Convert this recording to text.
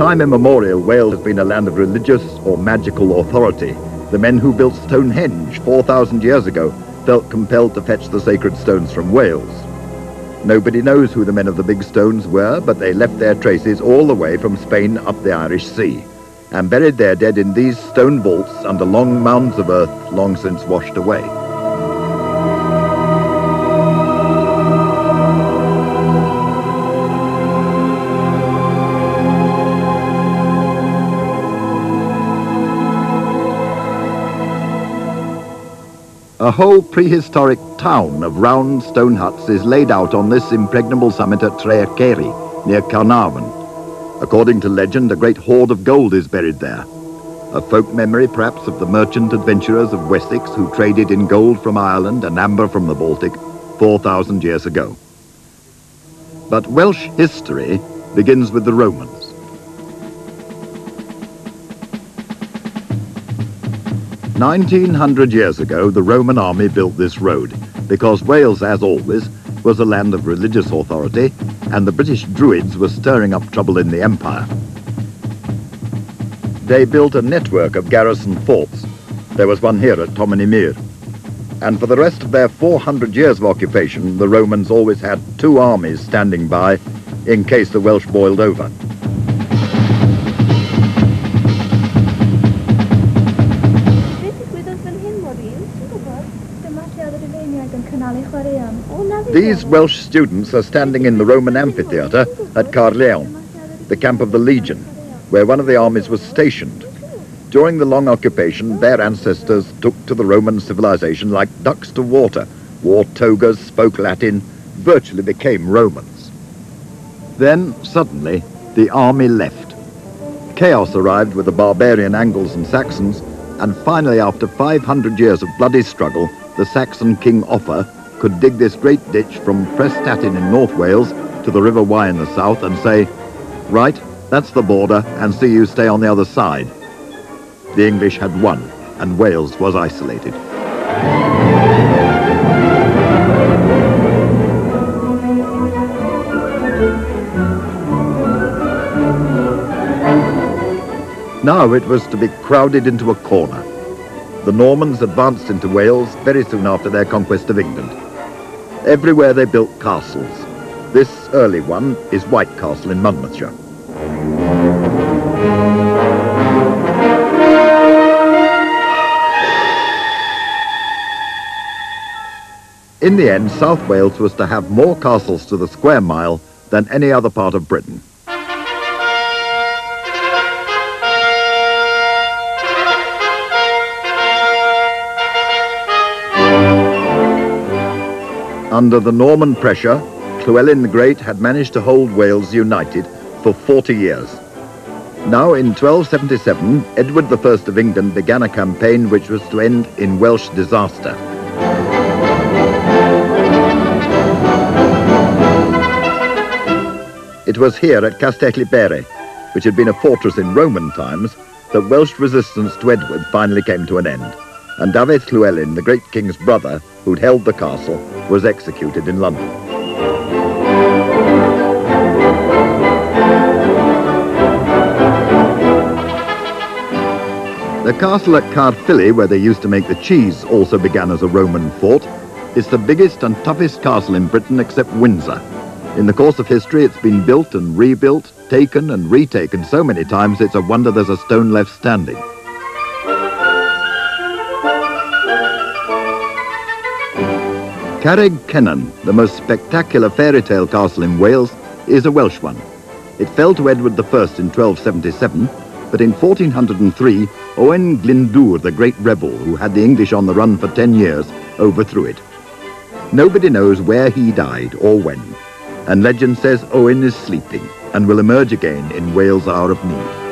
time immemorial, Wales has been a land of religious or magical authority. The men who built Stonehenge 4,000 years ago felt compelled to fetch the sacred stones from Wales. Nobody knows who the men of the big stones were, but they left their traces all the way from Spain up the Irish Sea, and buried their dead in these stone vaults under long mounds of earth long since washed away. A whole prehistoric town of round stone huts is laid out on this impregnable summit at Treacherry, near Carnarvon. According to legend, a great hoard of gold is buried there. A folk memory, perhaps, of the merchant adventurers of Wessex who traded in gold from Ireland and amber from the Baltic 4,000 years ago. But Welsh history begins with the Romans. 1900 years ago, the Roman army built this road because Wales, as always, was a land of religious authority, and the British Druids were stirring up trouble in the empire. They built a network of garrison forts. There was one here at Tomonimir. And for the rest of their 400 years of occupation, the Romans always had two armies standing by in case the Welsh boiled over. These Welsh students are standing in the Roman amphitheatre at Caerleon, the camp of the Legion, where one of the armies was stationed. During the long occupation, their ancestors took to the Roman civilization like ducks to water, wore togas, spoke Latin, virtually became Romans. Then, suddenly, the army left. Chaos arrived with the barbarian Angles and Saxons, and finally, after 500 years of bloody struggle, the Saxon king Offa could dig this great ditch from Prestatyn in North Wales to the River Wye in the south and say, right, that's the border, and see you stay on the other side. The English had won, and Wales was isolated. Now it was to be crowded into a corner. The Normans advanced into Wales very soon after their conquest of England. Everywhere they built castles. This early one is White Castle in Monmouthshire. In the end, South Wales was to have more castles to the square mile than any other part of Britain. Under the Norman pressure, Llewellyn the Great had managed to hold Wales united for 40 years. Now, in 1277, Edward I of England began a campaign which was to end in Welsh disaster. It was here at Castellibere, which had been a fortress in Roman times, that Welsh resistance to Edward finally came to an end, and Dafydd Llewellyn, the great king's brother, who'd held the castle, was executed in London. The castle at Caerphilly, where they used to make the cheese, also began as a Roman fort. It's the biggest and toughest castle in Britain except Windsor. In the course of history, it's been built and rebuilt, taken and retaken so many times it's a wonder there's a stone left standing. Carreg Cennen, the most spectacular fairy tale castle in Wales, is a Welsh one. It fell to Edward I in 1277, but in 1403, Owain Glyndŵr, the great rebel who had the English on the run for 10 years, overthrew it. Nobody knows where he died or when, and legend says Owain is sleeping and will emerge again in Wales' hour of need.